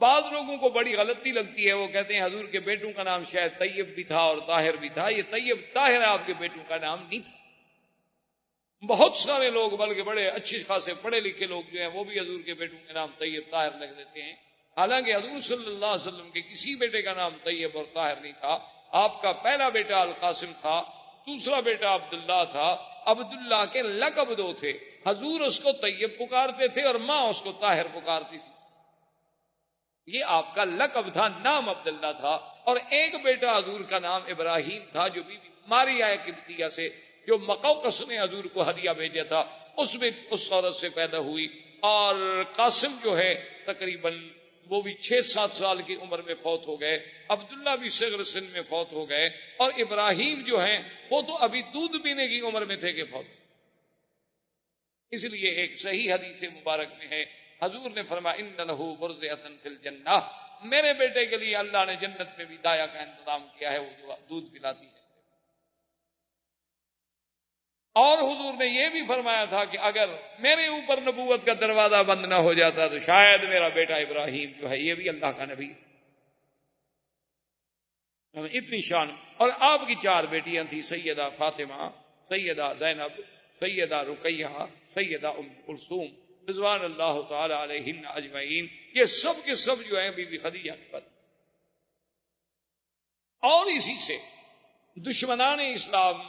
بعض لوگوں کو بڑی غلطی لگتی ہے، وہ کہتے ہیں حضور کے بیٹوں کا نام شاید طیب بھی تھا اور طاہر بھی تھا. یہ طیب طاہر آپ کے بیٹوں کا نام نہیں تھا. بہت سارے لوگ بلکہ بڑے اچھے خاصے پڑھے لکھے لوگ جو ہیں وہ بھی حضور کے بیٹوں کے نام طیب طاہر لکھ دیتے ہیں، حالانکہ حضور صلی اللہ علیہ وسلم کے کسی بیٹے کا نام طیب اور طاہر نہیں تھا. آپ کا پہلا بیٹا القاسم تھا، دوسرا بیٹا عبداللہ تھا. عبداللہ کے لقب دو تھے، حضور اس کو طیب پکارتے تھے اور ماں اس کو طاہر پکارتی تھی. یہ آپ کا لقب تھا، نام عبداللہ تھا. اور ایک بیٹا حضور کا نام ابراہیم تھا، جو بی بی ماریہ قبطیہ سے، جو مقوقس نے حضور کو ہدیہ بھیجا تھا، اس میں اس عورت سے پیدا ہوئی. اور قاسم جو ہے تقریباً وہ بھی 6-7 سال کی عمر میں فوت ہو گئے. عبداللہ بھی صغر سن میں فوت ہو گئے. اور ابراہیم جو ہیں وہ تو ابھی دودھ پینے کی عمر میں تھے کہ فوت. اس لیے ایک صحیح حدیث مبارک میں ہے، حضور نے فرمایا ان لہ برزۃ فی الجنہ، میرے بیٹے کے لیے اللہ نے جنت میں بھی دایا کا انتظام کیا ہے، وہ جو دودھ پلاتی ہے. اور حضور نے یہ بھی فرمایا تھا کہ اگر میرے اوپر نبوت کا دروازہ بند نہ ہو جاتا تو شاید میرا بیٹا ابراہیم جو ہے یہ بھی اللہ کا نبی. اتنی شان. اور آپ کی 4 بیٹیاں تھیں، سیدہ فاطمہ، سیدہ زینب، سیدہ رقیہ، سیدہ ام کلثوم رضوان اللہ تعالی علیہن اجمعین. یہ سب کے سب جو ہیں بی بی خدیجہ کے بعد. اور اسی سے دشمنان اسلام،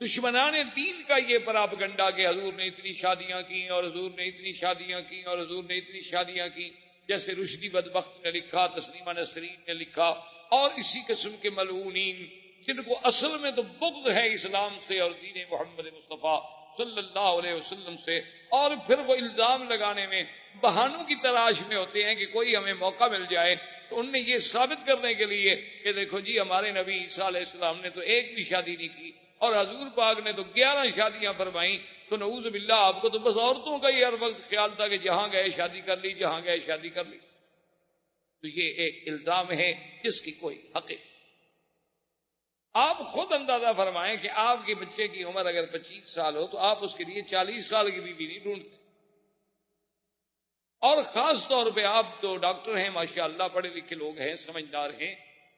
دشمنان دین کا یہ پراپگنڈا کہ حضور نے اتنی شادیاں کی اور حضور نے اتنی شادیاں کی اور حضور نے اتنی شادیاں کی، جیسے رشدی بدبخت نے لکھا، تسلیمہ نسرین نے لکھا، اور اسی قسم کے ملعونین جن کو اصل میں تو بغض ہے اسلام سے اور دین محمد مصطفیٰ صلی اللہ علیہ وسلم سے، اور پھر وہ الزام لگانے میں بہانوں کی تلاش میں ہوتے ہیں کہ کوئی ہمیں موقع مل جائے. تو ان نے یہ ثابت کرنے کے لیے کہ دیکھو جی ہمارے نبی عیسیٰ علیہ السلام نے تو ایک بھی شادی نہیں کی اور حضور پاک نے تو 11 شادیاں فرمائیں، تو نعوذ باللہ آپ کو تو بس عورتوں کا ہی ہر وقت خیال تھا کہ جہاں گئے شادی کر لی، جہاں گئے شادی کر لی. تو یہ ایک الزام ہے جس کی کوئی حقیقت. آپ خود اندازہ فرمائیں کہ آپ کے بچے کی عمر اگر 25 سال ہو تو آپ اس کے لیے 40 سال کی بیوی نہیں ڈھونڈتے. اور خاص طور پہ آپ تو ڈاکٹر ہیں ماشاءاللہ، پڑھے لکھے لوگ ہیں، سمجھدار ہیں.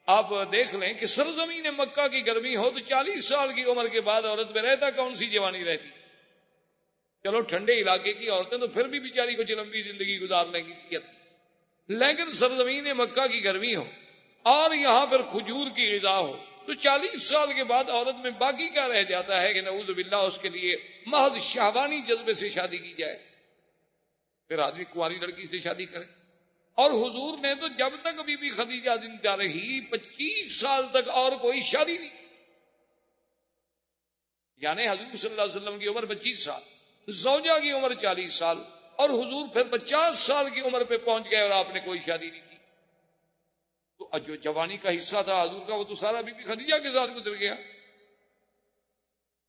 آپ دیکھ لیں کہ سرزمین مکہ کی گرمی ہو تو 40 سال کی عمر کے بعد عورت میں رہتا کون سی جوانی رہتی. چلو ٹھنڈے علاقے کی عورتیں تو پھر بھی بیچاری کو لمبی زندگی گزار لیں گی صحت، لیکن سرزمین مکہ کی گرمی ہو اور یہاں پر کھجور کی غذا ہو تو 40 سال کے بعد عورت میں باقی کیا رہ جاتا ہے کہ نعوذ باللہ اس کے لیے محض شہوانی جذبے سے شادی کی جائے. پھر آدمی کنواری لڑکی سے شادی کرے. اور حضور نے تو جب تک بی بی خدیجہ زندہ رہی 25 سال تک اور کوئی شادی نہیں. یعنی حضور صلی اللہ علیہ وسلم کی عمر 25 سال، زوجہ کی عمر 40 سال، اور حضور پھر 50 سال کی عمر پہ پہنچ گئے اور آپ نے کوئی شادی نہیں کی. تو جو جوانی کا حصہ تھا حضور کا وہ تو سارا بی بی خدیجہ کے ساتھ گزر گیا.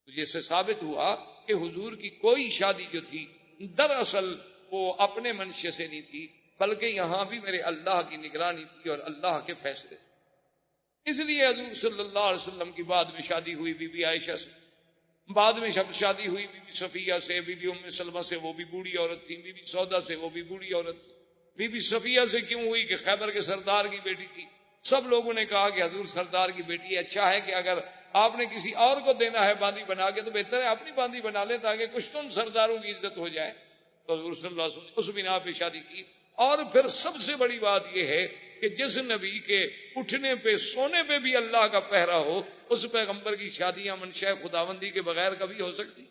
تو جس سے ثابت ہوا کہ حضور کی کوئی شادی جو تھی دراصل وہ اپنے منشے سے نہیں تھی، بلکہ یہاں بھی میرے اللہ کی نگرانی تھی اور اللہ کے فیصلے تھے. اس لیے حضور صلی اللہ علیہ وسلم کی بعد میں شادی ہوئی بی بی عائشہ سے، بعد میں شادی ہوئی بی بی صفیہ سے، بی بی ام سلمہ سے، وہ بھی بوڑھی عورت تھی، بی بی سودا سے، وہ بھی بوڑھی عورت تھی. بی بی صفیہ سے کیوں ہوئی کہ خیبر کے سردار کی بیٹی تھی. سب لوگوں نے کہا کہ حضور سردار کی بیٹی ہے، اچھا ہے کہ اگر آپ نے کسی اور کو دینا ہے باندی بنا کے تو بہتر ہے اپنی باندی بنا لیں تاکہ کچھ تو ان سرداروں کی عزت ہو جائے. تو حضور صلی اللہ علیہ وسلم نے اس بنا پہ شادی کی. اور پھر سب سے بڑی بات یہ ہے کہ جس نبی کے اٹھنے پہ سونے پہ بھی اللہ کا پہرا ہو، اس پیغمبر کی شادیاں منشاء خداوندی کے بغیر کبھی ہو سکتی؟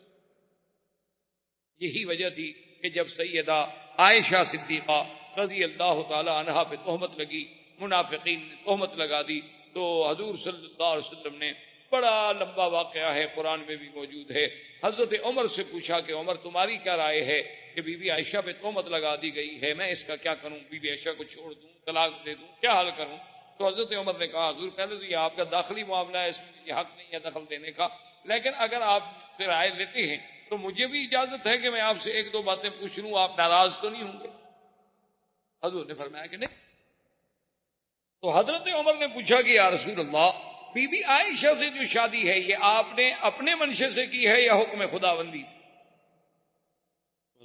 یہی وجہ تھی کہ جب سیدہ عائشہ صدیقہ رضی اللہ تعالی عنہا پہ تہمت لگی، منافقین نے تہمت لگا دی، تو حضور صلی اللہ علیہ وسلم نے بڑا لمبا واقعہ ہے، قرآن میں بھی موجود ہے، حضرت عمر سے پوچھا کہ عمر تمہاری کیا رائے ہے کہ بی بی عائشہ پہ تہمت لگا دی گئی ہے، میں اس کا کیا کروں؟ بی بی عائشہ کو چھوڑ دوں، طلاق دے دوں، کیا حل کروں؟ تو حضرت عمر نے کہا حضور پہلے تو یہ آپ کا داخلی معاملہ ہے، اس میں مجھے حق نہیں ہے دخل دینے کا، لیکن اگر آپ مجھ سے رائے لیتے ہیں تو مجھے بھی اجازت ہے کہ میں آپ سے 1-2 باتیں پوچھ لوں، آپ ناراض تو نہیں ہوں گے؟ حضور نے فرمایا کہ نہیں. تو حضرت عمر نے پوچھا کہ یا رسول اللہ، بی بی عائشہ سے جو شادی ہے یہ آپ نے اپنے منشے سے کی ہے یا حکم خداوندی سے؟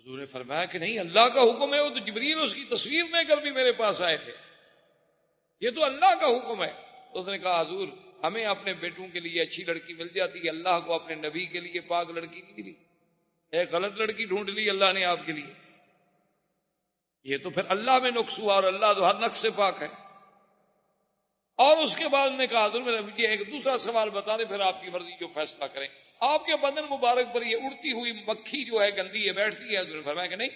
حضور نے فرمایا کہ نہیں، اللہ کا حکم ہے، وہ تو جبریل اس کی تصویر لے کر بھی میرے پاس آئے تھے، یہ تو اللہ کا حکم ہے۔ تو اس نے کہا حضور ہمیں اپنے بیٹوں کے لیے اچھی لڑکی مل جاتی ہے، اللہ کو اپنے نبی کے لیے پاک لڑکی نہیں ملی، ایک غلط لڑکی ڈھونڈ لی اللہ نے آپ کے لیے، یہ تو پھر اللہ میں نقص ہوا، اور اللہ تو ہر نقص سے پاک ہے۔ اور اس کے بعد نے کہا حضور میرے مجھے ایک دوسرا سوال بتا دیں، پھر آپ کی مرضی جو فیصلہ کریں، آپ کے بدن مبارک پر یہ اڑتی ہوئی مکھی جو ہے گندی ہے بیٹھتی ہے؟ حضور نے فرمایا کہ نہیں۔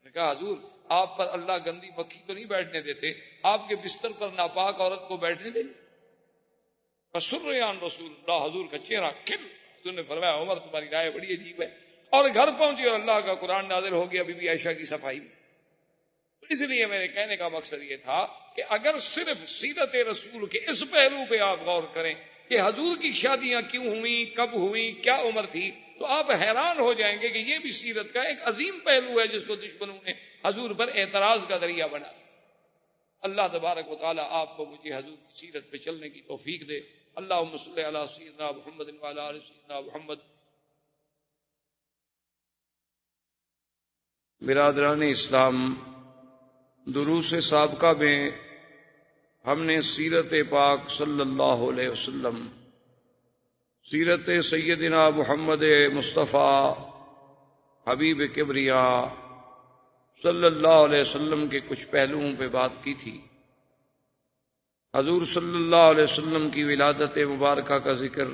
نے کہا حضور آپ پر اللہ گندی مکھی تو نہیں بیٹھنے دیتے، آپ کے بستر پر ناپاک عورت کو بیٹھنے دیں؟ فسریان رسول اللہ، حضور کا چہرہ کھل۔ حضور نے فرمایا عمر تمہاری رائے بڑی عجیب ہے، اور گھر پہنچی اور اللہ کا قرآن نازل ہو گیا بی بی عائشہ کی صفائی میں۔ تو اس لیے میرے کہنے کا مقصد یہ تھا کہ اگر صرف سیرت رسول کے اس پہلو پہ آپ غور کریں کہ حضور کی شادیاں کیوں ہوئیں، کب ہوئیں، کیا عمر تھی، تو آپ حیران ہو جائیں گے کہ یہ بھی سیرت کا ایک عظیم پہلو ہے جس کو دشمنوں نے حضور پر اعتراض کا ذریعہ بنا۔ اللہ تبارک و تعالی آپ کو مجھے حضور کی سیرت پہ چلنے کی توفیق دے۔ اللہم صلی علی سیدنا محمد وعلی آل سیدنا محمد۔ برادران اسلام، دروس سابقہ میں ہم نے سیرت پاک صلی اللہ علیہ وسلم، سیرت سیدنا محمد مصطفیٰ حبیب کبریا صلی اللہ علیہ وسلم کے کچھ پہلوؤں پہ بات کی تھی۔ حضور صلی اللہ علیہ وسلم کی ولادت مبارکہ کا ذکر،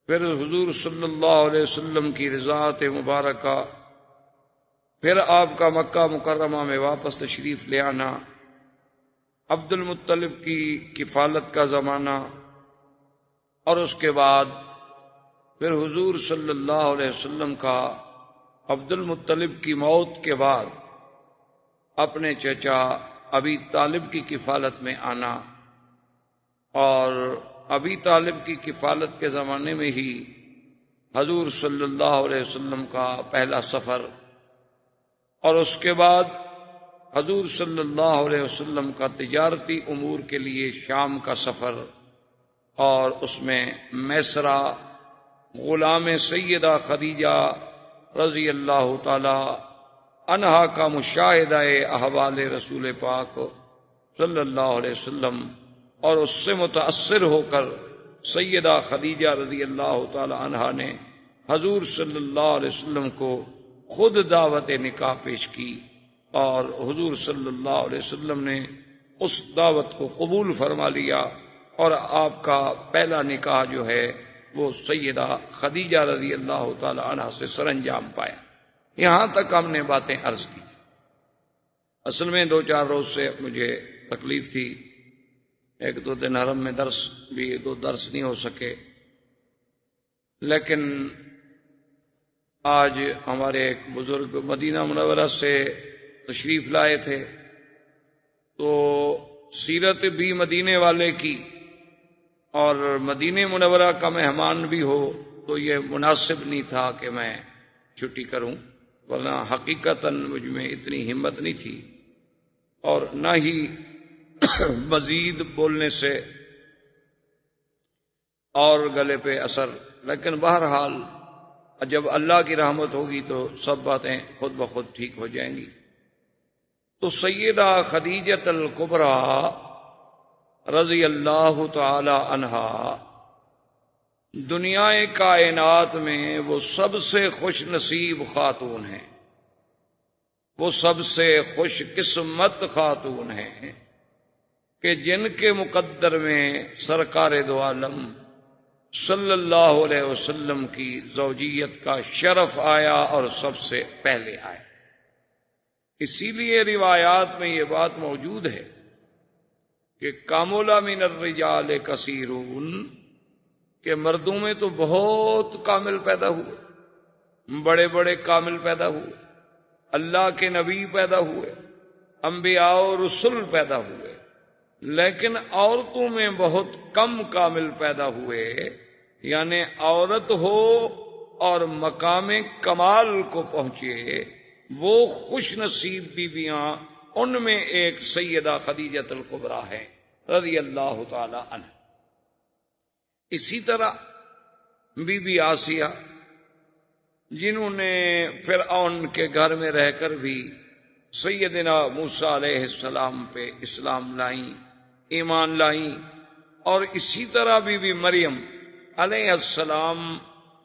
پھر حضور صلی اللہ علیہ وسلم کی رضاعت مبارکہ، پھر آپ کا مکہ مکرمہ میں واپس تشریف لے آنا، عبد المطلب کی کفالت کا زمانہ، اور اس کے بعد پھر حضور صلی اللہ علیہ وسلم کا عبد المطلب کی موت کے بعد اپنے چچا ابی طالب کی کفالت میں آنا، اور ابی طالب کی کفالت کے زمانے میں ہی حضور صلی اللہ علیہ وسلم کا پہلا سفر، اور اس کے بعد حضور صلی اللہ علیہ وسلم کا تجارتی امور کے لیے شام کا سفر، اور اس میں میسرہ غلام سیدہ خدیجہ رضی اللہ تعالی عنہا کا مشاہدہ احوال رسول پاک صلی اللہ علیہ وسلم، اور اس سے متاثر ہو کر سیدہ خدیجہ رضی اللہ تعالی عنہا نے حضور صلی اللہ علیہ وسلم کو خود دعوت نکاح پیش کی، اور حضور صلی اللہ علیہ وسلم نے اس دعوت کو قبول فرما لیا، اور آپ کا پہلا نکاح جو ہے وہ سیدہ خدیجہ رضی اللہ تعالی عنہ سے سر انجام پایا۔ یہاں تک ہم نے باتیں عرض کی تھی۔ اصل میں 2-4 روز سے مجھے تکلیف تھی، 1-2 دن حرم میں درس بھی 2 درس نہیں ہو سکے، لیکن آج ہمارے ایک بزرگ مدینہ منورہ سے تشریف لائے تھے، تو سیرت بھی مدینے والے کی اور مدینہ منورہ کا مہمان بھی ہو، تو یہ مناسب نہیں تھا کہ میں چھٹی کروں، ورنہ حقیقتاً مجھ میں اتنی ہمت نہیں تھی، اور نہ ہی مزید بولنے سے اور گلے پہ اثر، لیکن بہرحال جب اللہ کی رحمت ہوگی تو سب باتیں خود بخود ٹھیک ہو جائیں گی۔ تو سیدہ خدیجہ الکبریٰ رضی اللہ تعالی عنہا دنیا کائنات میں وہ سب سے خوش نصیب خاتون ہیں، وہ سب سے خوش قسمت خاتون ہیں کہ جن کے مقدر میں سرکار دو عالم صلی اللہ علیہ وسلم کی زوجیت کا شرف آیا اور سب سے پہلے آیا۔ اسی لیے روایات میں یہ بات موجود ہے کہ کامل من الرجال کثیرون، کہ مردوں میں تو بہت کامل پیدا ہوئے، بڑے بڑے کامل پیدا ہوئے، اللہ کے نبی پیدا ہوئے، انبیاء و رسل پیدا ہوئے، لیکن عورتوں میں بہت کم کامل پیدا ہوئے، یعنی عورت ہو اور مقام کمال کو پہنچے وہ خوش نصیب بیویاں، ان میں ایک سیدہ خدیجہ الکبریٰ ہے رضی اللہ تعالی عنہ۔ اسی طرح بی بی آسیہ جنہوں نے فرعون کے گھر میں رہ کر بھی سیدنا موسیٰ علیہ السلام پہ اسلام لائیں، ایمان لائیں، اور اسی طرح بی مریم علیہ السلام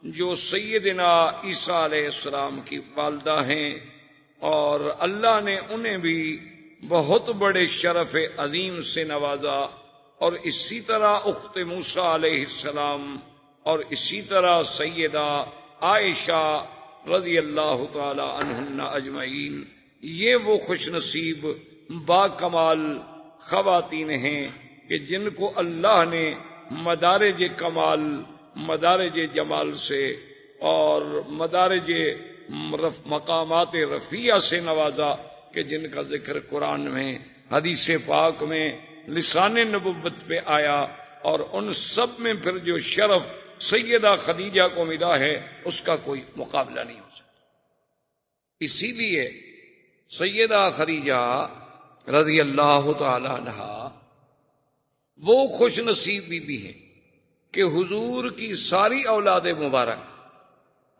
جو سیدنا عیسیٰ علیہ السلام کی والدہ ہیں، اور اللہ نے انہیں بھی بہت بڑے شرف عظیم سے نوازا، اور اسی طرح اخت موسیٰ علیہ السلام، اور اسی طرح سیدہ عائشہ رضی اللہ تعالی عنہن اجمعین، یہ وہ خوش نصیب با کمال خواتین ہیں کہ جن کو اللہ نے مدارج کمال، مدارج جمال سے اور مدارج مقامات رفیع سے نوازا، کہ جن کا ذکر قرآن میں، حدیث پاک میں، لسان نبوت پہ آیا، اور ان سب میں پھر جو شرف سیدہ خدیجہ کو ملا ہے اس کا کوئی مقابلہ نہیں ہو سکتا۔ اسی لیے سیدہ خدیجہ رضی اللہ تعالی عنہا وہ خوش نصیب بی بی ہیں کہ حضور کی ساری اولاد مبارک،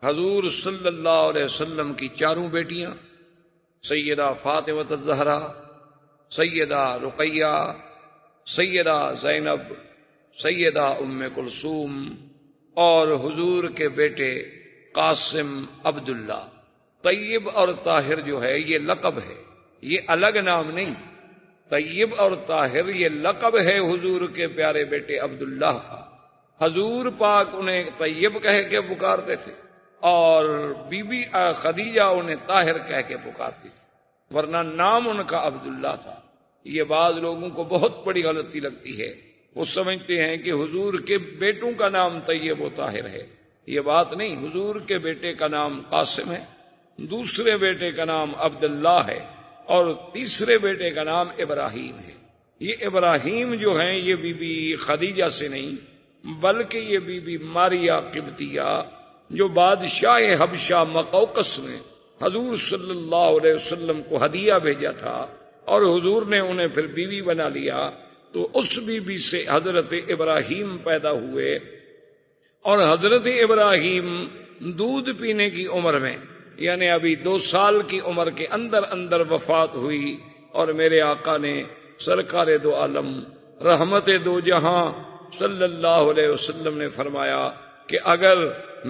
حضور صلی اللہ علیہ وسلم کی چاروں بیٹیاں، سیدہ فاطمہ الزہرا، سیدہ رقیہ، سیدہ زینب، سیدہ ام کلثوم، اور حضور کے بیٹے قاسم، عبداللہ۔ طیب اور طاہر جو ہے یہ لقب ہے، یہ الگ نام نہیں۔ طیب اور طاہر یہ لقب ہے حضور کے پیارے بیٹے عبداللہ کا۔ حضور پاک انہیں طیب کہہ کے پکارتے تھے، اور بی بی خدیجہ انہیں طاہر کہہ کے پکارتی تھی، ورنہ نام ان کا عبداللہ تھا۔ یہ بعض لوگوں کو بہت بڑی غلطی لگتی ہے، وہ سمجھتے ہیں کہ حضور کے بیٹوں کا نام طیب و طاہر ہے۔ یہ بات نہیں، حضور کے بیٹے کا نام قاسم ہے، دوسرے بیٹے کا نام عبداللہ ہے، اور تیسرے بیٹے کا نام ابراہیم ہے۔ یہ ابراہیم جو ہیں یہ بی بی خدیجہ سے نہیں، بلکہ یہ بی بی ماریہ قبطیہ جو بادشاہ حبشہ مقوقس نے حضور صلی اللہ علیہ وسلم کو ہدیہ بھیجا تھا، اور حضور نے انہیں پھر بیوی بنا لیا، تو اس بی بی سے حضرت ابراہیم پیدا ہوئے، اور حضرت ابراہیم دودھ پینے کی عمر میں، یعنی ابھی 2 سال کی عمر کے اندر اندر وفات ہوئی، اور میرے آقا نے سرکار دو عالم رحمت دو جہاں صلی اللہ علیہ وسلم نے فرمایا کہ اگر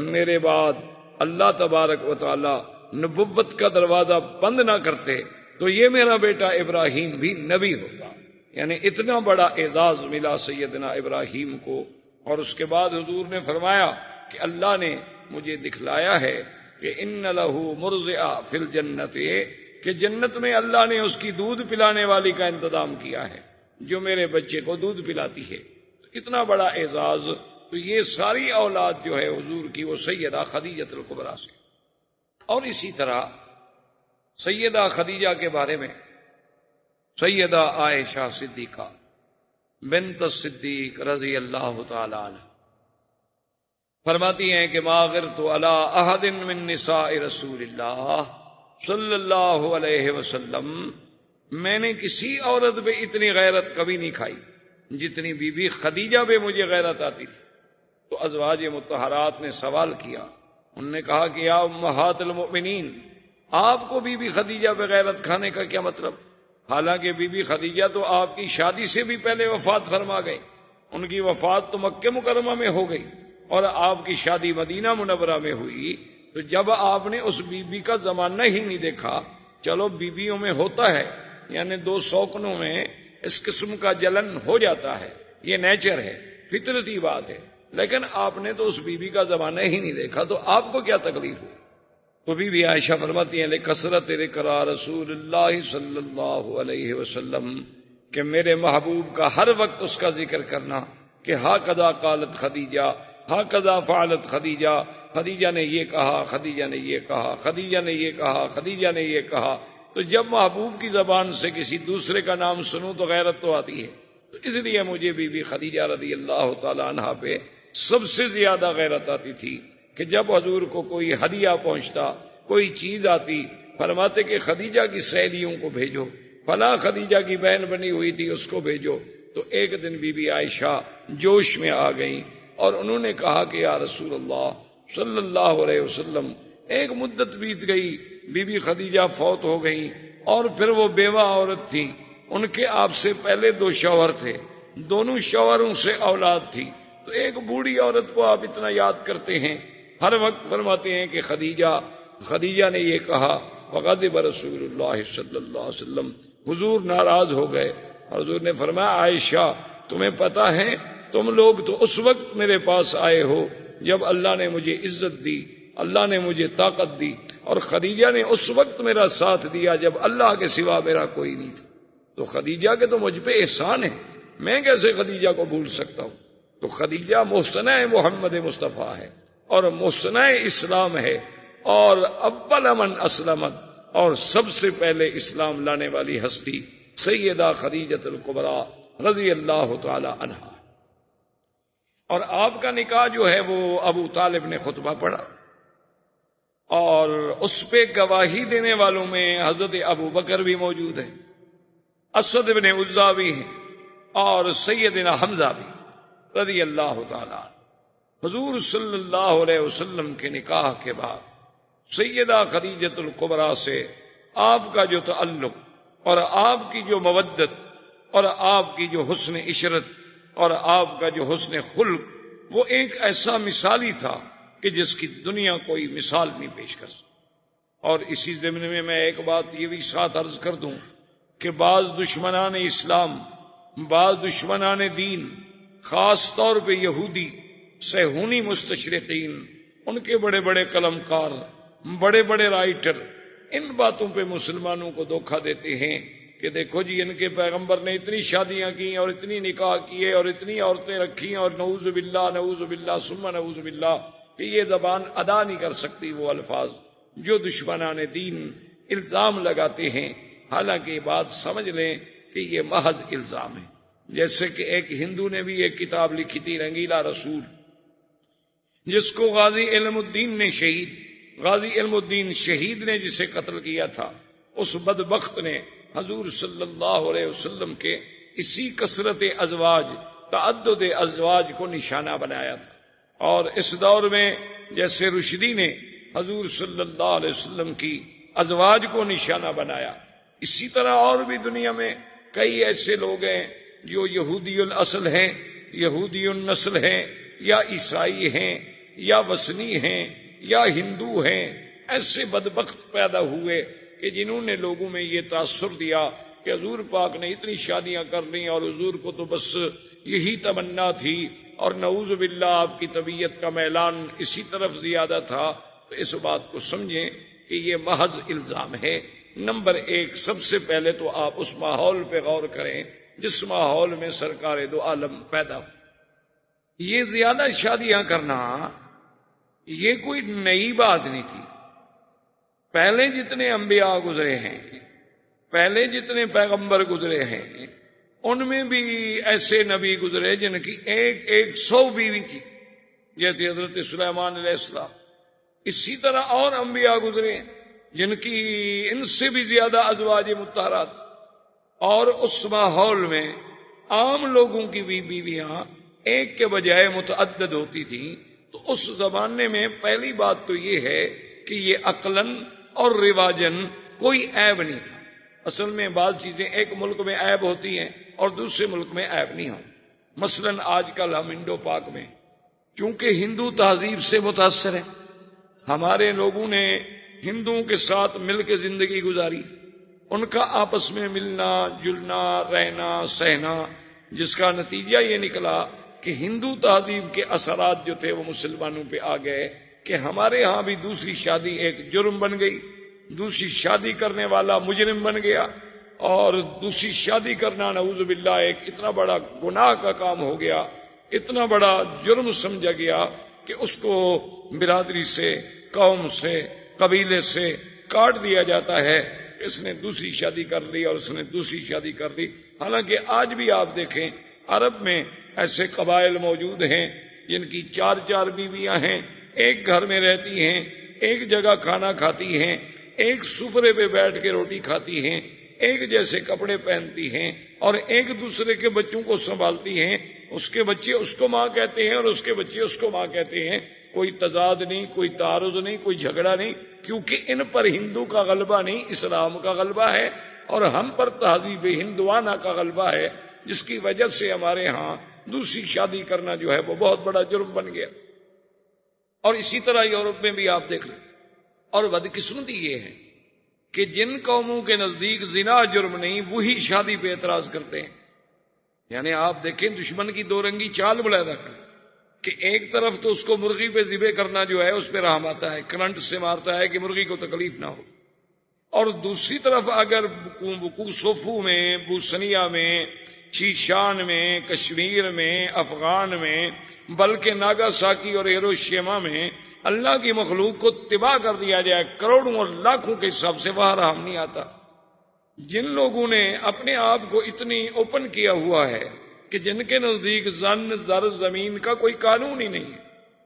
میرے بعد اللہ تبارک و تعالی نبوت کا دروازہ بند نہ کرتے تو یہ میرا بیٹا ابراہیم بھی نبی ہوگا۔ یعنی اتنا بڑا اعزاز ملا سیدنا ابراہیم کو۔ اور اس کے بعد حضور نے فرمایا کہ اللہ نے مجھے دکھلایا ہے کہ ان لہ مرضعہ فی الجنت، کہ جنت میں اللہ نے اس کی دودھ پلانے والی کا انتظام کیا ہے جو میرے بچے کو دودھ پلاتی ہے۔ اتنا بڑا اعزاز، تو یہ ساری اولاد جو ہے حضور کی وہ سیدہ خدیجہ الکبریٰ سے۔ اور اسی طرح سیدہ خدیجہ کے بارے میں سیدہ عائشہ صدیقہ بنت الصدیق رضی اللہ تعالی عنہ فرماتی ہیں کہ ما غرت علی احد من نساء رسول اللہ صلی اللہ علیہ وسلم، میں نے کسی عورت پہ اتنی غیرت کبھی نہیں کھائی جتنی بی بی خدیجہ پہ مجھے غیرت آتی تھی۔ تو ازواج مطہرات نے سوال کیا، انہوں نے کہا کہ یا امہات المؤمنین، آپ کو بی بی خدیجہ پہ غیرت کھانے کا کیا مطلب؟ حالانکہ بی بی خدیجہ تو آپ کی شادی سے بھی پہلے وفات فرما گئی، ان کی وفات تو مکہ مکرمہ میں ہو گئی، اور آپ کی شادی مدینہ منورہ میں ہوئی۔ تو جب آپ نے اس بی بی کا زمانہ ہی نہیں دیکھا، چلو بیویوں میں ہوتا ہے، یعنی 2 شوقنوں میں اس قسم کا جلن ہو جاتا ہے، یہ نیچر ہے، فطرتی بات ہے، لیکن آپ نے تو اس بی بی کا زمانہ ہی نہیں دیکھا، تو آپ کو کیا تکلیف ہوئی؟ تو بی بی عائشہ فرماتی ہیں لکثرت ذکر رسول اللہ صلی اللہ علیہ وسلم، کہ میرے محبوب کا ہر وقت اس کا ذکر کرنا کہ ہاکذا قالت خدیجہ، ہاکذا فعلت خدیجہ، خدیجہ نے یہ کہا، خدیجہ نے یہ کہا، خدیجہ نے یہ کہا، خدیجہ نے یہ کہا۔ تو جب محبوب کی زبان سے کسی دوسرے کا نام سنوں تو غیرت تو آتی ہے۔ تو اس لیے مجھے بی بی خدیجہ رضی اللہ تعالی عنہا پہ سب سے زیادہ غیرت آتی تھی کہ جب حضور کو کوئی ہدیہ پہنچتا، کوئی چیز آتی، فرماتے کہ خدیجہ کی سہیلیوں کو بھیجو، فلاں خدیجہ کی بہن بنی ہوئی تھی اس کو بھیجو۔ تو ایک دن بی بی عائشہ جوش میں آ گئیں اور انہوں نے کہا کہ یا رسول اللہ صلی اللہ علیہ وسلم، ایک مدت بیت گئی، بی بی خدیجہ فوت ہو گئی، اور پھر وہ بیوہ عورت تھی، ان کے آپ سے پہلے 2 شوہر تھے، دونوں شوہروں سے اولاد تھی، تو ایک بوڑھی عورت کو آپ اتنا یاد کرتے ہیں، ہر وقت فرماتے ہیں کہ خدیجہ نے یہ کہا، وغضب رسول اللہ صلی اللہ علیہ وسلم، حضور ناراض ہو گئے، اور حضور نے فرمایا عائشہ تمہیں پتہ ہے تم لوگ تو اس وقت میرے پاس آئے ہو جب اللہ نے مجھے عزت دی، اللہ نے مجھے طاقت دی، اور خدیجہ نے اس وقت میرا ساتھ دیا جب اللہ کے سوا میرا کوئی نہیں تھا، تو خدیجہ کے تو مجھ پہ احسان ہے، میں کیسے خدیجہ کو بھول سکتا ہوں؟ تو خدیجہ محسنہ محمد مصطفیٰ ہے، اور محسنہ اسلام ہے، اور اول من اسلمت، اور سب سے پہلے اسلام لانے والی ہستی سیدہ خدیجہ الکبریٰ رضی اللہ تعالی عنہا۔ اور آپ کا نکاح جو ہے وہ ابو طالب نے خطبہ پڑھا، اور اس پہ گواہی دینے والوں میں حضرت ابو بکر بھی موجود ہے، اسد بن عزا بھی ہیں، اور سیدنا حمزہ بھی رضی اللہ تعالی عنہ۔ حضور صلی اللہ علیہ وسلم کے نکاح کے بعد سیدہ خدیجہ الکبریٰ سے آپ کا جو تعلق اور آپ کی جو مودت اور آپ کی جو حسن عشرت اور آپ کا جو حسن خلق، وہ ایک ایسا مثالی تھا کہ جس کی دنیا کوئی مثال نہیں پیش کر سکتی۔ اور اسی ضمن میں ایک بات یہ بھی ساتھ عرض کر دوں کہ بعض دشمنان اسلام، بعض دشمنان دین، خاص طور پہ یہودی صہیونی مستشرقین، ان کے بڑے بڑے قلمکار، بڑے بڑے رائٹر ان باتوں پہ مسلمانوں کو دھوکہ دیتے ہیں کہ دیکھو جی ان کے پیغمبر نے اتنی شادیاں کی اور اتنی نکاح کیے اور اتنی عورتیں رکھی، اور نعوذ باللہ ثم نعوذ باللہ، کہ یہ زبان ادا نہیں کر سکتی وہ الفاظ جو دشمنان دین الزام لگاتے ہیں۔ حالانکہ یہ بات سمجھ لیں کہ یہ محض الزام ہے۔ جیسے کہ ایک ہندو نے بھی ایک کتاب لکھی تھی، رنگیلا رسول، جس کو غازی علم الدین شہید نے جسے قتل کیا تھا، اس بدبخت نے حضور صلی اللہ علیہ وسلم کے اسی کثرت ازواج، تعدد ازواج کو نشانہ بنایا تھا۔ اور اس دور میں جیسے رشدی نے حضور صلی اللہ علیہ وسلم کی ازواج کو نشانہ بنایا، اسی طرح اور بھی دنیا میں کئی ایسے لوگ ہیں جو یہودی الاصل ہیں، یہودی النسل ہیں، یا عیسائی ہیں، یا وثنی ہیں، یا ہندو ہیں، ایسے بدبخت پیدا ہوئے کہ جنہوں نے لوگوں میں یہ تاثر دیا کہ حضور پاک نے اتنی شادیاں کر لیں اور حضور کو تو بس یہی تمنا تھی، اور نعوذ باللہ آپ کی طبیعت کا میلان اسی طرف زیادہ تھا۔ تو اس بات کو سمجھیں کہ یہ محض الزام ہے۔ نمبر 1، سب سے پہلے تو آپ اس ماحول پہ غور کریں جس ماحول میں سرکار دو عالم پیدا ہو۔ یہ زیادہ شادیاں کرنا یہ کوئی نئی بات نہیں تھی، پہلے جتنے انبیاء گزرے ہیں، پہلے جتنے پیغمبر گزرے ہیں، ان میں بھی ایسے نبی گزرے جن کی 100 بیوی تھی، جیسے حضرت سلیمان علیہ السلام۔ اسی طرح اور انبیاء گزرے جن کی ان سے بھی زیادہ ازواج مطہرات، اور اس ماحول میں عام لوگوں کی بھی بیویاں ایک کے بجائے متعدد ہوتی تھیں۔ تو اس زمانے میں پہلی بات تو یہ ہے کہ یہ عقلاً اور رواجاً کوئی عیب نہیں تھا۔ اصل میں بعض چیزیں ایک ملک میں عیب ہوتی ہیں اور دوسرے ملک میں عیب نہیں ہوں۔ مثلاً آج کل ہم انڈو پاک میں چونکہ ہندو تہذیب سے متاثر ہیں، ہمارے لوگوں نے ہندوؤں کے ساتھ مل کے زندگی گزاری، ان کا آپس میں ملنا جلنا رہنا سہنا، جس کا نتیجہ یہ نکلا کہ ہندو تہذیب کے اثرات جو تھے وہ مسلمانوں پہ آ گئے، کہ ہمارے ہاں بھی دوسری شادی ایک جرم بن گئی، دوسری شادی کرنے والا مجرم بن گیا، اور دوسری شادی کرنا نعوذ باللہ ایک اتنا بڑا گناہ کا کام ہو گیا، اتنا بڑا جرم سمجھا گیا کہ اس کو برادری سے، قوم سے، قبیلے سے کاٹ دیا جاتا ہے۔ اس نے دوسری شادی کر لی اور اس نے دوسری شادی کر لی۔ حالانکہ آج بھی آپ دیکھیں عرب میں ایسے قبائل موجود ہیں جن کی 4 بیویاں ہیں، ایک گھر میں رہتی ہیں، ایک جگہ کھانا کھاتی ہیں، ایک سفرے پہ بیٹھ کے روٹی کھاتی ہیں، ایک جیسے کپڑے پہنتی ہیں اور ایک دوسرے کے بچوں کو سنبھالتی ہیں. اس کے بچے اس کو ماں کہتے ہیں اور اس کے بچے اس کو ماں کہتے ہیں. کوئی تضاد نہیں، کوئی تعارض نہیں، کوئی جھگڑا نہیں، کیونکہ ان پر ہندو کا غلبہ نہیں، اسلام کا غلبہ ہے، اور ہم پر تہذیب ہندوانہ کا غلبہ ہے، جس کی وجہ سے ہمارے ہاں دوسری شادی کرنا جو ہے وہ بہت بڑا جرم بن گیا. اور اسی طرح یورپ میں بھی آپ دیکھ لیں. اور بدقسمتی یہ ہے کہ جن قوموں کے نزدیک زنا جرم نہیں، وہی شادی پہ اعتراض کرتے ہیں. یعنی آپ دیکھیں دشمن کی دو رنگی چال ملاحظہ کریں کہ ایک طرف تو اس کو مرغی پہ ذبح کرنا جو ہے اس پہ رحم آتا ہے، کرنٹ سے مارتا ہے کہ مرغی کو تکلیف نہ ہو، اور دوسری طرف اگر کوسوفو میں، بوسنیا میں، چیشان میں، کشمیر میں، افغان میں، بلکہ ناگاساکی اور ہیروشیما میں اللہ کی مخلوق کو تباہ کر دیا جائے کروڑوں اور لاکھوں کے حساب سے، وہاں رحم نہیں آتا. جن لوگوں نے اپنے آپ کو اتنی اوپن کیا ہوا ہے کہ جن کے نزدیک زن زر زمین کا کوئی قانون ہی نہیں ہے،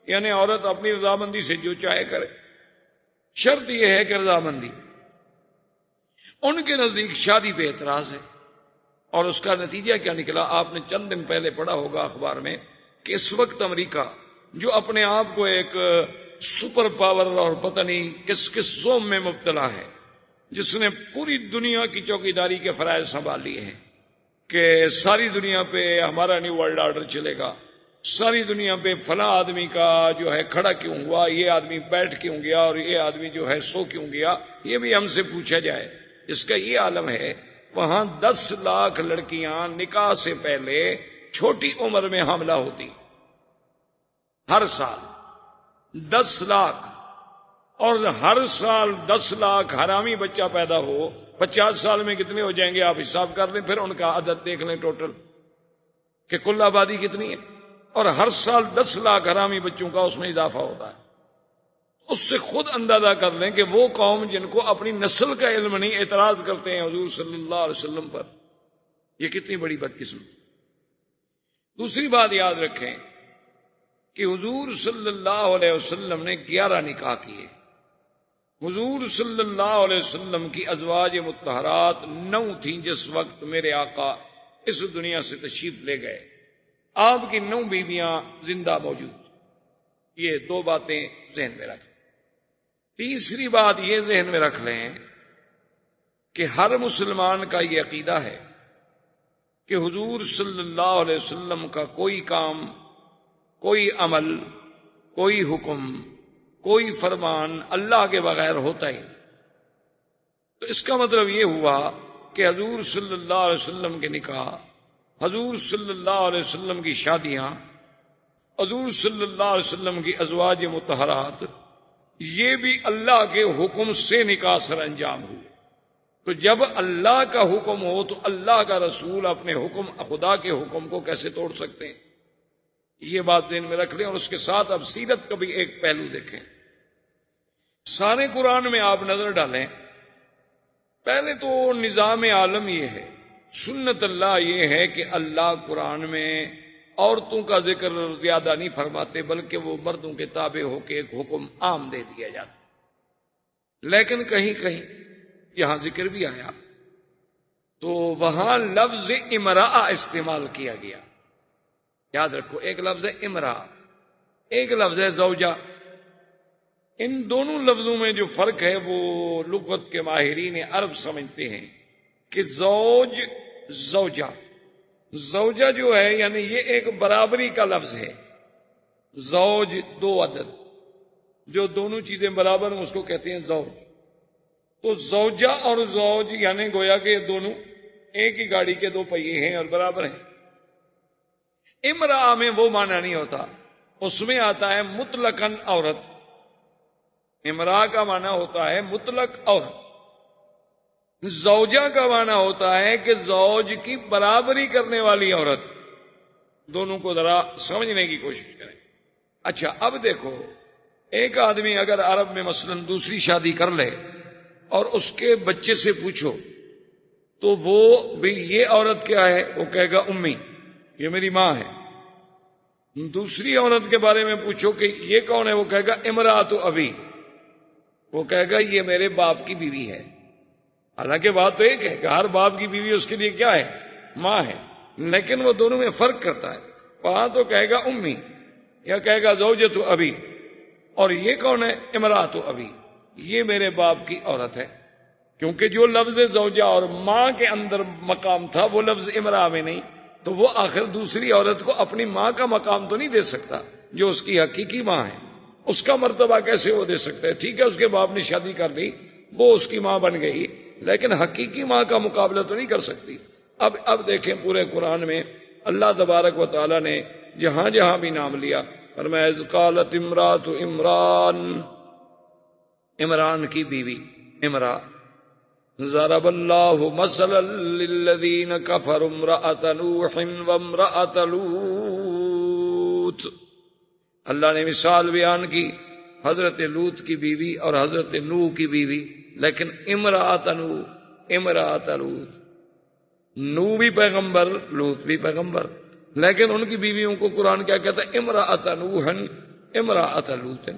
یعنی عورت اپنی رضامندی سے جو چاہے کرے، شرط یہ ہے کہ رضامندی، ان کے نزدیک شادی پہ اعتراض ہے. اور اس کا نتیجہ کیا نکلا؟ آپ نے چند دن پہلے پڑھا ہوگا اخبار میں کہ اس وقت امریکہ جو اپنے آپ کو ایک سپر پاور اور پتہ نہیں کس کس زوم میں مبتلا ہے، جس نے پوری دنیا کی چوکیداری کے فرائض سنبھال لیے ہیں کہ ساری دنیا پہ ہمارا نیو ورلڈ آرڈر چلے گا، ساری دنیا پہ فلاں آدمی کا جو ہے کھڑا کیوں ہوا، یہ آدمی بیٹھ کیوں گیا، اور یہ آدمی جو ہے سو کیوں گیا، یہ بھی ہم سے پوچھا جائے. اس کا یہ عالم ہے وہاں 10 لاکھ لڑکیاں نکاح سے پہلے چھوٹی عمر میں حاملہ ہوتی، ہر سال 10 لاکھ، اور ہر سال 10 لاکھ حرامی بچہ پیدا ہو، 50 سال میں کتنے ہو جائیں گے آپ حساب کر لیں، پھر ان کا عدد دیکھ لیں ٹوٹل کہ کل آبادی کتنی ہے، اور ہر سال 10 لاکھ حرامی بچوں کا اس میں اضافہ ہوتا ہے. اس سے خود اندازہ کر لیں کہ وہ قوم جن کو اپنی نسل کا علم نہیں، اعتراض کرتے ہیں حضور صلی اللہ علیہ وسلم پر، یہ کتنی بڑی بدقسمتی. دوسری بات یاد رکھیں کہ حضور صلی اللہ علیہ وسلم نے 11 نکاح کیے. حضور صلی اللہ علیہ وسلم کی ازواج مطہرات 9 تھیں جس وقت میرے آقا اس دنیا سے تشریف لے گئے. آپ کی 9 بیویاں زندہ موجود. یہ 2 باتیں ذہن میں رکھیں. تیسری بات یہ ذہن میں رکھ لیں کہ ہر مسلمان کا یہ عقیدہ ہے کہ حضور صلی اللہ علیہ وسلم کا کوئی کام، کوئی عمل، کوئی حکم، کوئی فرمان اللہ کے بغیر ہوتا ہی نہیں. تو اس کا مطلب یہ ہوا کہ حضور صلی اللہ علیہ وسلم کے نکاح، حضور صلی اللہ علیہ وسلم کی شادیاں، حضور صلی اللہ علیہ وسلم کی ازواج مطہرات، یہ بھی اللہ کے حکم سے نکاح سر انجام ہوئے. تو جب اللہ کا حکم ہو تو اللہ کا رسول اپنے حکم، خدا کے حکم کو کیسے توڑ سکتے ہیں؟ یہ بات ذہن میں رکھ لیں. اور اس کے ساتھ اب سیرت کا بھی ایک پہلو دیکھیں. سارے قرآن میں آپ نظر ڈالیں، پہلے تو نظام عالم یہ ہے، سنت اللہ یہ ہے کہ اللہ قرآن میں عورتوں کا ذکر زیادہ نہیں فرماتے، بلکہ وہ مردوں کے تابع ہو کے ایک حکم عام دے دیا جاتا. لیکن کہیں کہیں یہاں ذکر بھی آیا تو وہاں لفظ امرأہ استعمال کیا گیا. یاد رکھو، ایک لفظ ہے امرأہ، ایک لفظ ہے زوجہ. ان دونوں لفظوں میں جو فرق ہے وہ لغت کے ماہرین عرب سمجھتے ہیں کہ زوج، زوجہ، زوجہ جو ہے یعنی یہ ایک برابری کا لفظ ہے. زوج 2 عدد، جو دونوں چیزیں برابر ہیں اس کو کہتے ہیں زوج. تو زوجہ اور زوج یعنی گویا کہ یہ دونوں ایک ہی گاڑی کے 2 پہیے ہیں اور برابر ہیں. امرأہ میں وہ معنی نہیں ہوتا، اس میں آتا ہے مطلقاً عورت. امرأہ کا معنی ہوتا ہے مطلق عورت. زوجہ کا معنی ہوتا ہے کہ زوج کی برابری کرنے والی عورت. دونوں کو ذرا سمجھنے کی کوشش کریں. اچھا اب دیکھو، ایک آدمی اگر عرب میں مثلا دوسری شادی کر لے اور اس کے بچے سے پوچھو تو وہ بھی یہ عورت کیا ہے، وہ کہے گا امی، یہ میری ماں ہے. دوسری عورت کے بارے میں پوچھو کہ یہ کون ہے، وہ کہے گا امرأۃ ابی، وہ کہے گا یہ میرے باپ کی بیوی ہے. حالانکہ بات تو ایک ہے کہ ہر باپ کی بیوی اس کے لیے کیا ہے؟ ماں ہے، لیکن وہ دونوں میں فرق کرتا ہے. وہاں تو کہے گا امی یا کہے گا زوجۃ ابی، اور یہ کون ہے؟ امرأۃ ابی، یہ میرے باپ کی عورت ہے. کیونکہ جو لفظ زوجہ اور ماں کے اندر مقام تھا وہ لفظ امرأہ میں نہیں، تو وہ آخر دوسری عورت کو اپنی ماں کا مقام تو نہیں دے سکتا جو اس کی حقیقی ماں ہے. اس کا مرتبہ کیسے وہ دے سکتا ہے؟ ٹھیک ہے اس کے باپ نے شادی کر لی، وہ اس کی ماں بن گئی، لیکن حقیقی ماں کا مقابلہ تو نہیں کر سکتی. اب دیکھیں پورے قرآن میں اللہ تبارک و تعالی نے جہاں جہاں بھی نام لیا، فرمایا اذ قالت امرأۃ عمران، عمران کی بیوی امرا. ضرب اللہ مثلا للذین کفروا امرأۃ نوح وامرأۃ لوط، اللہ نے مثال بیان کی حضرت لوط کی بیوی اور حضرت نوح کی بیوی، لیکن امرأۃ نوح، امرأۃ لوط، نوح بھی پیغمبر لوط بھی پیغمبر، لیکن ان کی بیویوں کو قرآن کیا کہتا ہے؟ امرأۃ نوح امرأۃ لوط.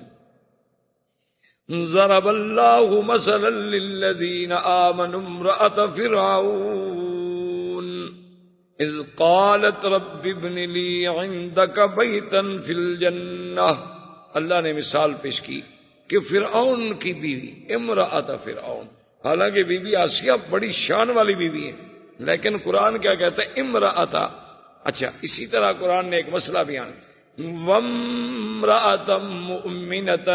ضرب اللہ مثلا للذین آمنوا امرأۃ فرعون اذ قالت رب ابن لی عندک بیتا فی الجنہ. اللہ نے مثال پیش کی کہ فرعون کی بیوی امرأۃ فرعون، حالانکہ بی بی آسیہ بڑی شان والی بیوی ہے، لیکن قرآن کیا کہتا ہے؟ امرأۃ. اچھا، اسی طرح قرآن نے ایک مسئلہ بیان، وامرأۃ مؤمنۃ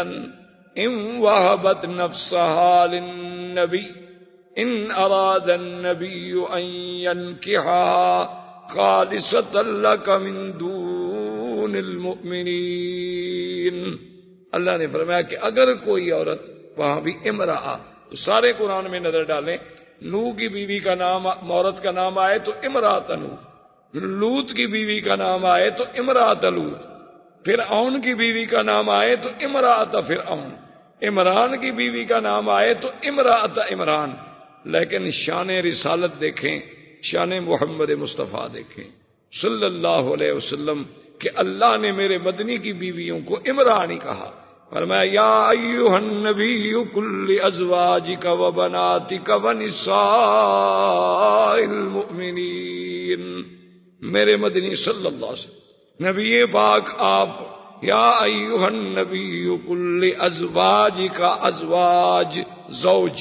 ان وهبت نفسها للنبی ان اراد النبی ان ينكحها خالصة لك من دون المؤمنین. اللہ نے فرمایا کہ اگر کوئی عورت، وہاں بھی امرأہ، تو سارے قرآن میں نظر ڈالیں، نوح کی بیوی کا نام، عورت کا نام آئے تو امرأۃ نوح، لوط کی بیوی کا نام آئے تو امرأۃ لوط، فرعون کی بیوی کا نام آئے تو امرأۃ فرعون، عمران کی بیوی کا نام آئے تو امرأۃ عمران. لیکن شان رسالت دیکھیں، شان محمد مصطفیٰ دیکھیں صلی اللہ علیہ وسلم، کہ اللہ نے میرے مدنی کی بیویوں کو امرأہ نہیں کہا، فرمایا یا ایھا النبی قل لازواجک وبناتک ونساء المؤمنین. میرے مدنی صلی اللہ علیہ وسلم، نبی پاک آپ، یا ایھا النبی قل لازواجک، ازواج زوج،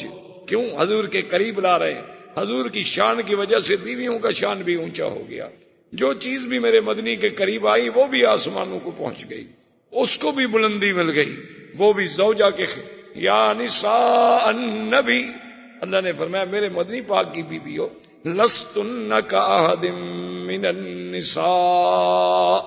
کیوں حضور کے قریب لا رہے ہیں؟ حضور کی شان کی وجہ سے بیویوں کا شان بھی اونچا ہو گیا. جو چیز بھی میرے مدنی کے قریب آئی وہ بھی آسمانوں کو پہنچ گئی، اس کو بھی بلندی مل گئی، وہ بھی زوجہ کے یا نساء النبی. اللہ نے فرمایا میرے مدنی پاک کی بیویوں، لستن کاحد من النساء،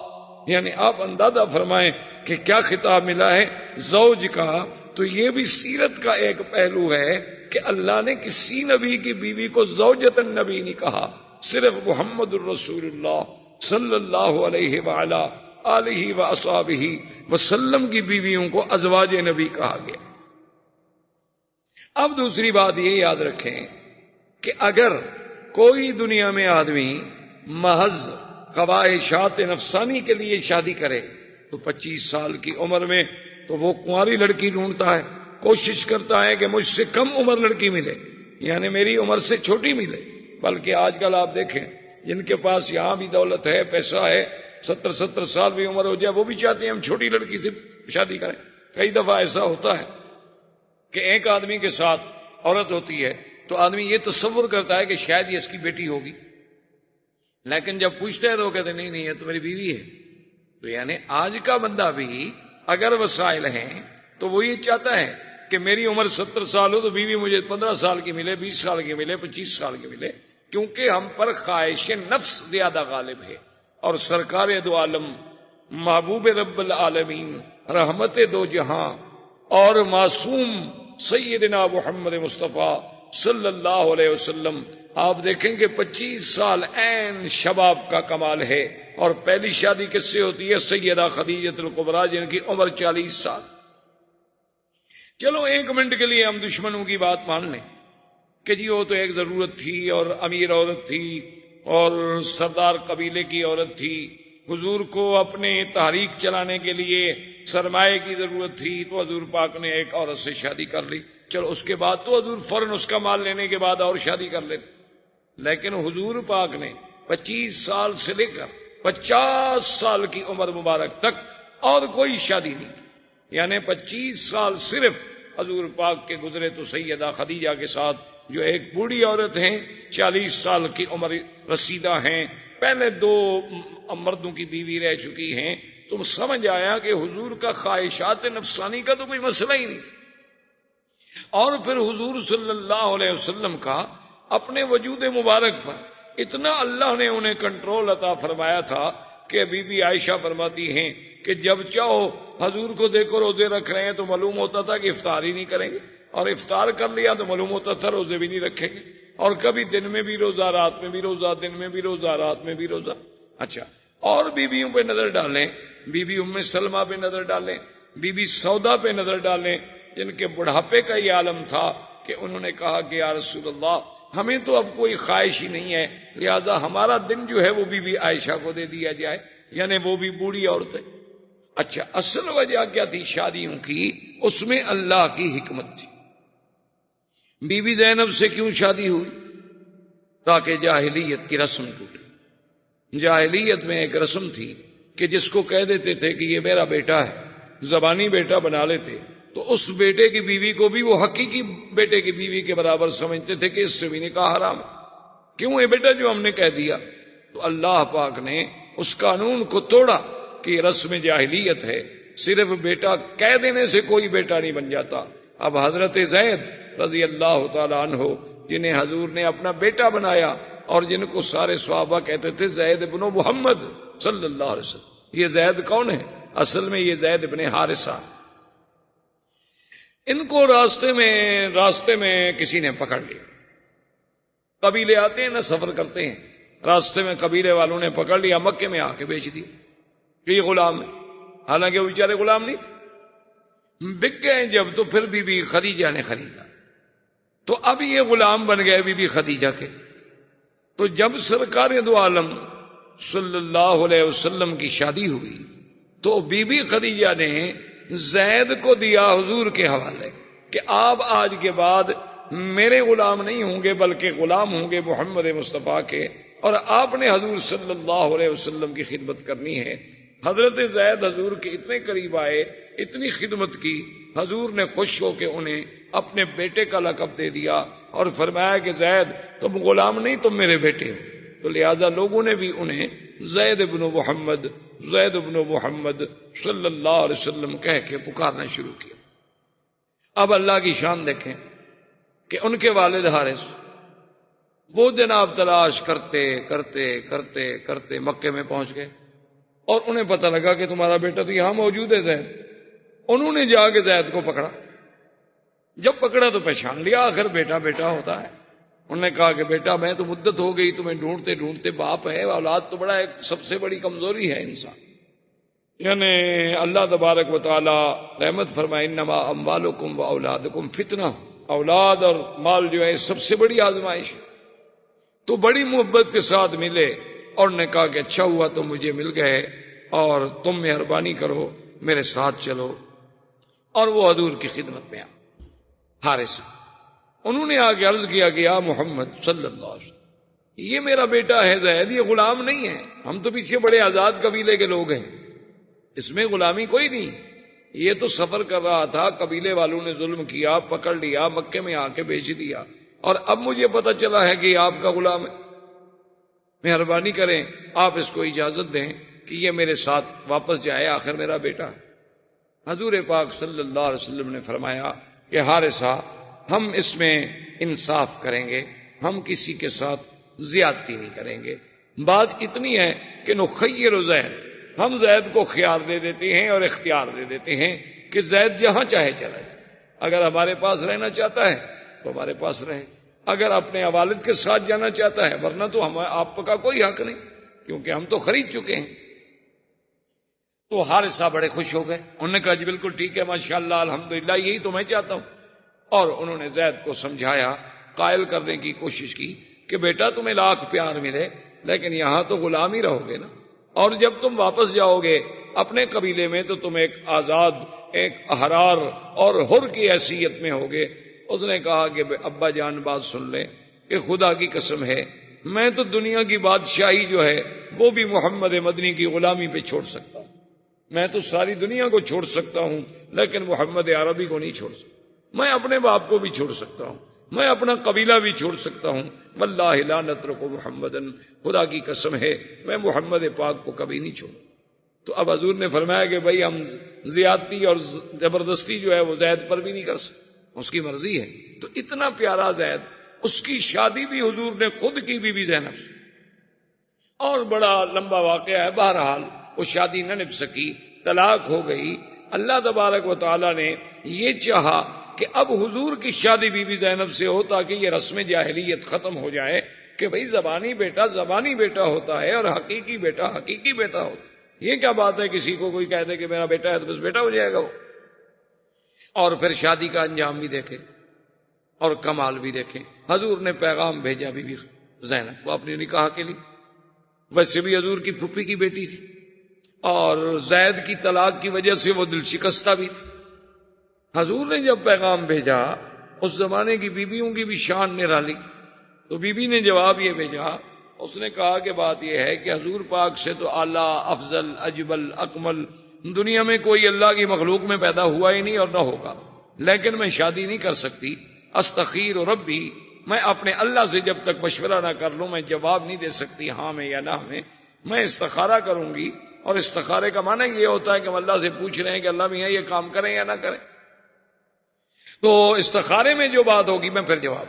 یعنی آپ اندازہ فرمائیں کہ کیا خطاب ملا ہے زوج کا. تو یہ بھی سیرت کا ایک پہلو ہے کہ اللہ نے کسی نبی کی بیوی کو زوجۃ النبی نہیں کہا، صرف محمد الرسول اللہ صلی اللہ علیہ وآلہ آلہ واصحابہ وسلم کی بیویوں کو ازواج نبی کہا گیا. اب دوسری بات یہ یاد رکھیں کہ اگر کوئی دنیا میں آدمی محض خواہشات نفسانی کے لیے شادی کرے تو 25 سال کی عمر میں تو وہ کنواری لڑکی ڈھونڈتا ہے، کوشش کرتا ہے کہ مجھ سے کم عمر لڑکی ملے، یعنی میری عمر سے چھوٹی ملے. بلکہ آج کل آپ دیکھیں جن کے پاس یہاں بھی دولت ہے، پیسہ ہے، 70 سال بھی عمر ہو جائے وہ بھی چاہتے ہیں ہم چھوٹی لڑکی سے شادی کریں. کئی دفعہ ایسا ہوتا ہے کہ ایک آدمی کے ساتھ عورت ہوتی ہے تو آدمی یہ تصور کرتا ہے کہ شاید یہ اس کی بیٹی ہوگی، لیکن جب پوچھتے ہیں تو وہ کہتے ہیں نہیں نہیں یہ تو میری بیوی ہے. تو یعنی آج کا بندہ بھی اگر وسائل ہیں تو وہ یہ چاہتا ہے کہ میری عمر 70 سال ہو تو بیوی مجھے 15 سال کی ملے، 20 سال کی ملے، 25 سال کی ملے، کیونکہ ہم پر خواہش نفس زیادہ غالب ہے. اور سرکار دو عالم، محبوب رب العالمین، رحمت دو جہاں اور معصوم سیدنا محمد مصطفیٰ صلی اللہ علیہ وسلم، آپ دیکھیں کہ 25 سال عین شباب کا کمال ہے. اور پہلی شادی کس سے ہوتی ہے؟ سیدہ خدیجہ الکبریٰ جن کی عمر 40 سال. چلو ایک منٹ کے لیے ہم دشمنوں کی بات مان لیں کہ جی وہ تو ایک ضرورت تھی اور امیر عورت تھی اور سردار قبیلے کی عورت تھی، حضور کو اپنے تحریک چلانے کے لیے سرمایہ کی ضرورت تھی تو حضور پاک نے ایک عورت سے شادی کر لی. چلو اس کے بعد تو حضور فوراً اس کا مال لینے کے بعد اور شادی کر لیتے، لیکن حضور پاک نے 25 سال سے لے کر 50 سال کی عمر مبارک تک اور کوئی شادی نہیں کی، یعنی 25 سال صرف حضور پاک کے گزرے تو سیدہ خدیجہ کے ساتھ، جو ایک بوڑھی عورت ہیں، 40 سال کی عمر رسیدہ ہیں، پہلے 2 مردوں کی بیوی رہ چکی ہیں۔ تم سمجھ آیا کہ حضور کا خواہشات نفسانی کا تو کوئی مسئلہ ہی نہیں تھا۔ اور پھر حضور صلی اللہ علیہ وسلم کا اپنے وجود مبارک پر اتنا اللہ نے انہیں کنٹرول عطا فرمایا تھا کہ بی بی عائشہ فرماتی ہیں کہ جب چاہو حضور کو دیکھو روزے رکھ رہے ہیں تو معلوم ہوتا تھا کہ افطار ہی نہیں کریں گے، اور افطار کر لیا تو معلوم ہوتا تھا روزے بھی نہیں رکھیں گے، اور کبھی دن میں بھی روزہ، رات میں بھی روزہ، دن میں بھی روزہ، رات میں بھی روزہ۔ اچھا، اور بیویوں پہ نظر ڈالیں، بی بی ام سلمہ پہ نظر ڈالیں، بی بی سودا پہ نظر ڈالیں، جن کے بڑھاپے کا یہ عالم تھا کہ انہوں نے کہا کہ یا رسول اللہ ہمیں تو اب کوئی خواہش ہی نہیں ہے، لہذا ہمارا دن جو ہے وہ بی بی عائشہ کو دے دیا جائے، یعنی وہ بھی بوڑھی عورت ہے۔ اچھا، اصل وجہ کیا تھی شادیوں کی؟ اس میں اللہ کی حکمت تھی۔ بی بی زینب سے کیوں شادی ہوئی؟ تاکہ جاہلیت کی رسم ٹوٹے۔ جاہلیت میں ایک رسم تھی کہ جس کو کہہ دیتے تھے کہ یہ میرا بیٹا ہے، زبانی بیٹا بنا لیتے، تو اس بیٹے کی بیوی کو بھی وہ حقیقی بیٹے کی بیوی کے برابر سمجھتے تھے کہ اس سے بھی نکاح حرام ہے۔ کیوں؟ یہ بیٹا جو ہم نے کہہ دیا۔ تو اللہ پاک نے اس قانون کو توڑا کہ رسم جاہلیت ہے، صرف بیٹا کہہ دینے سے کوئی بیٹا نہیں بن جاتا۔ اب حضرت زید رضی اللہ تعالی عنہ، جنہیں حضور نے اپنا بیٹا بنایا اور جن کو سارے صحابہ کہتے تھے زید ابن محمد صلی اللہ علیہ وسلم، یہ زید کون ہے؟ اصل میں یہ زید ابن حارثہ۔ ان کو راستے میں کسی نے پکڑ لیا۔ قبیلے آتے ہیں نا، سفر کرتے ہیں، راستے میں قبیلے والوں نے پکڑ لیا، مکے میں آ کے بیچ دیا کہ یہ غلام ہے، حالانکہ وہ بیچارے غلام نہیں تھے۔ بک گئے جب تو پھر بی بی خدیجہ نے خریدا، تو اب یہ غلام بن گئے بی بی خدیجہ کے۔ تو جب سرکار دو عالم صلی اللہ علیہ وسلم کی شادی ہوئی تو بی بی خدیجہ نے زید کو دیا حضور کے حوالے کہ آپ آج کے بعد میرے غلام نہیں ہوں گے بلکہ غلام ہوں گے محمد مصطفیٰ کے، اور آپ نے حضور صلی اللہ علیہ وسلم کی خدمت کرنی ہے۔ حضرت زید حضور کے اتنے قریب آئے، اتنی خدمت کی، حضور نے خوش ہو کے انہیں اپنے بیٹے کا لقب دے دیا اور فرمایا کہ زید تم غلام نہیں، تم میرے بیٹے ہو۔ تو لہذا لوگوں نے بھی انہیں زید ابن محمد، زید ابن محمد صلی اللہ علیہ وسلم کہہ کے پکارنا شروع کیا۔ اب اللہ کی شان دیکھیں کہ ان کے والد حارث وہ جناب تلاش کرتے کرتے کرتے کرتے مکے میں پہنچ گئے، اور انہیں پتہ لگا کہ تمہارا بیٹا تو یہاں موجود ہے زید۔ انہوں نے جا کے زید کو پکڑا، جب پکڑا تو پہچان لیا، آخر بیٹا بیٹا ہوتا ہے۔ انہوں نے کہا کہ بیٹا میں تو مدت ہو گئی تمہیں ڈھونڈتے ڈھونڈتے، باپ ہے، اولاد تو بڑا ایک سب سے بڑی کمزوری ہے انسان، یعنی اللہ تبارک و تعالی رحمت فرمائے انما اموالکم و اولادکم فتنہ، اولاد اور مال جو ہے سب سے بڑی آزمائش ہے۔ تو بڑی محبت کے ساتھ ملے اور نے کہا کہ اچھا ہوا تم مجھے مل گئے اور تم مہربانی کرو میرے ساتھ چلو، اور وہ حضور کی خدمت میں حارث، انہوں نے آگے عرض کیا کہ یا محمد صلی اللہ علیہ وسلم یہ میرا بیٹا ہے زید، یہ غلام نہیں ہے، ہم تو پیچھے بڑے آزاد قبیلے کے لوگ ہیں، اس میں غلامی کوئی نہیں، یہ تو سفر کر رہا تھا، قبیلے والوں نے ظلم کیا، پکڑ لیا، مکے میں آ کے بیچ دیا، اور اب مجھے پتہ چلا ہے کہ یہ آپ کا غلام ہے، مہربانی کریں آپ اس کو اجازت دیں کہ یہ میرے ساتھ واپس جائے، آخر میرا بیٹا ہے۔ حضور پاک صلی اللہ علیہ وسلم نے فرمایا کہ حارثہ ہم اس میں انصاف کریں گے، ہم کسی کے ساتھ زیادتی نہیں کریں گے، بات اتنی ہے کہ نخیر زید، ہم زید کو خیار دے دیتے ہیں اور اختیار دے دیتے ہیں کہ زید جہاں چاہے چلا جائے، اگر ہمارے پاس رہنا چاہتا ہے تو ہمارے پاس رہے، اگر اپنے والد کے ساتھ جانا چاہتا ہے، ورنہ تو ہم آپ کا کوئی حق نہیں کیونکہ ہم تو خرید چکے ہیں۔ تو حارثہ بڑے خوش ہو گئے، انہوں نے کہا جی بالکل ٹھیک ہے، ماشاءاللہ الحمدللہ، یہی تو میں چاہتا ہوں، اور انہوں نے زید کو سمجھایا، قائل کرنے کی کوشش کی کہ بیٹا تمہیں لاکھ پیار ملے لیکن یہاں تو غلام ہی رہو گے نا، اور جب تم واپس جاؤ گے اپنے قبیلے میں تو تم ایک آزاد، ایک احرار اور حر کی حیثیت میں ہوگے، اس نے کہا کہ ابا جان بات سن لیں کہ خدا کی قسم ہے میں تو دنیا کی بادشاہی جو ہے وہ بھی محمد مدنی کی غلامی پہ چھوڑ سکتا ہوں، میں تو ساری دنیا کو چھوڑ سکتا ہوں لیکن محمد عربی کو نہیں چھوڑ سکتا، میں اپنے باپ کو بھی چھوڑ سکتا ہوں، میں اپنا قبیلہ بھی چھوڑ سکتا ہوں، واللہ لا نترک محمدن، خدا کی قسم ہے میں محمد پاک کو کبھی نہیں چھوڑوں۔ تو اب حضور نے فرمایا کہ بھائی ہم زیادتی اور زبردستی جو ہے وہ زید پر بھی نہیں کر سکتے، اس کی مرضی ہے۔ تو اتنا پیارا زید، اس کی شادی بھی حضور نے خود کی بی بی زینب سے، اور بڑا لمبا واقعہ ہے، بہرحال وہ شادی نہ نبھ سکی، طلاق ہو گئی۔ اللہ تبارک و تعالی نے یہ چاہا کہ اب حضور کی شادی بی بی زینب سے ہو تاکہ یہ رسم جاہلیت ختم ہو جائے کہ بھئی زبانی بیٹا زبانی بیٹا ہوتا ہے اور حقیقی بیٹا حقیقی بیٹا ہوتا ہے۔ یہ کیا بات ہے کسی کو کوئی کہہ دے کہ میرا بیٹا ہے تو بس بیٹا ہو جائے گا وہ۔ اور پھر شادی کا انجام بھی دیکھے اور کمال بھی دیکھیں۔ حضور نے پیغام بھیجا بی بی زینب کو اپنی نکاح کے لیے، ویسے بھی حضور کی پھپھی کی بیٹی تھی اور زید کی طلاق کی وجہ سے وہ دل شکستہ بھی تھی۔ حضور نے جب پیغام بھیجا، اس زمانے کی بیویوں کی بھی شان نرالی، تو بی بی نے جواب یہ بھیجا، اس نے کہا کہ بات یہ ہے کہ حضور پاک سے تو اعلیٰ افضل اجبل اکمل دنیا میں کوئی اللہ کی مخلوق میں پیدا ہوا ہی نہیں اور نہ ہوگا، لیکن میں شادی نہیں کر سکتی، استخیر ربی، میں اپنے اللہ سے جب تک مشورہ نہ کر لوں میں جواب نہیں دے سکتی ہاں میں یا نہ میں استخارہ کروں گی۔ اور استخارے کا معنی یہ ہوتا ہے کہ ہم اللہ سے پوچھ رہے ہیں کہ اللہ میاں یہ کام کریں یا نہ کریں، تو استخارے میں جو بات ہوگی میں پھر جواب۔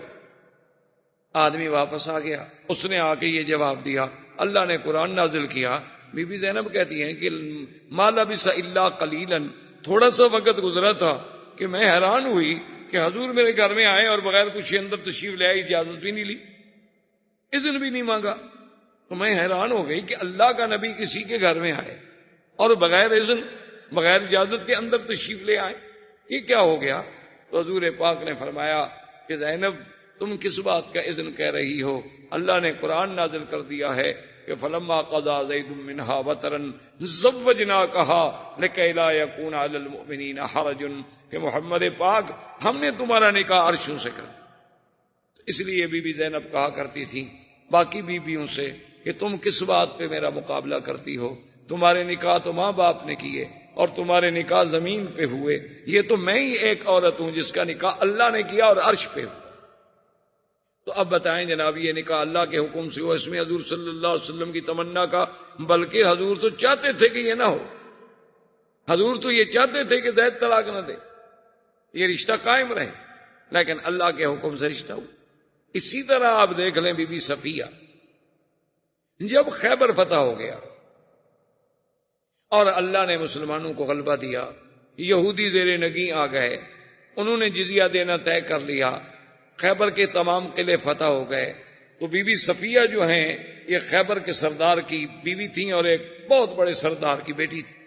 آدمی واپس آ گیا، اس نے آ کے یہ جواب دیا، اللہ نے قرآن نازل کیا۔ بی بی زینب کہتی ہیں کہ ما لبث الا قلیلا، تھوڑا سا وقت گزرا تھا کہ میں حیران ہوئی کہ حضور میرے گھر میں آئے اور بغیر کچھ اندر تشریف لے آئے، اجازت بھی نہیں لی، اذن بھی نہیں مانگا۔ تو میں حیران ہو گئی کہ اللہ کا نبی کسی کے گھر میں آئے اور بغیر اذن بغیر اجازت کے اندر تشریف لے آئے، یہ کیا ہو گیا؟ تو حضور پاک نے فرمایا کہ زینب تم کس بات کا اذن کہہ رہی ہو؟ اللہ نے قرآن نازل کر دیا ہے کہ فلما قضا زید منہا وطرا زوجناکہا لکی لا یکون علی المؤمنین حرج، کہ محمد پاک ہم نے تمہارا نکاح عرشوں سے کر دیا۔ اس لیے بی بی زینب کہا کرتی تھی باقی بیویوں سے کہ تم کس بات پہ میرا مقابلہ کرتی ہو؟ تمہارے نکاح تو ماں باپ نے کیے اور تمہارے نکاح زمین پہ ہوئے، یہ تو میں ہی ایک عورت ہوں جس کا نکاح اللہ نے کیا اور عرش پہ ہوا۔ تو اب بتائیں جناب، یہ نکاح اللہ کے حکم سے ہوا، اس میں حضور صلی اللہ علیہ وسلم کی تمنا کا، بلکہ حضور تو چاہتے تھے کہ یہ نہ ہو، حضور تو یہ چاہتے تھے کہ زید طلاق نہ دے، یہ رشتہ قائم رہے، لیکن اللہ کے حکم سے رشتہ ہوا۔ اسی طرح آپ دیکھ لیں بی بی صفیہ، جب خیبر فتح ہو گیا اور اللہ نے مسلمانوں کو غلبہ دیا، یہودی زیر نگیں آ گئے، انہوں نے جزیہ دینا طے کر لیا، خیبر کے تمام قلعے فتح ہو گئے، تو بی بی صفیہ جو ہیں یہ خیبر کے سردار کی بیوی تھیں اور ایک بہت بڑے سردار کی بیٹی تھی۔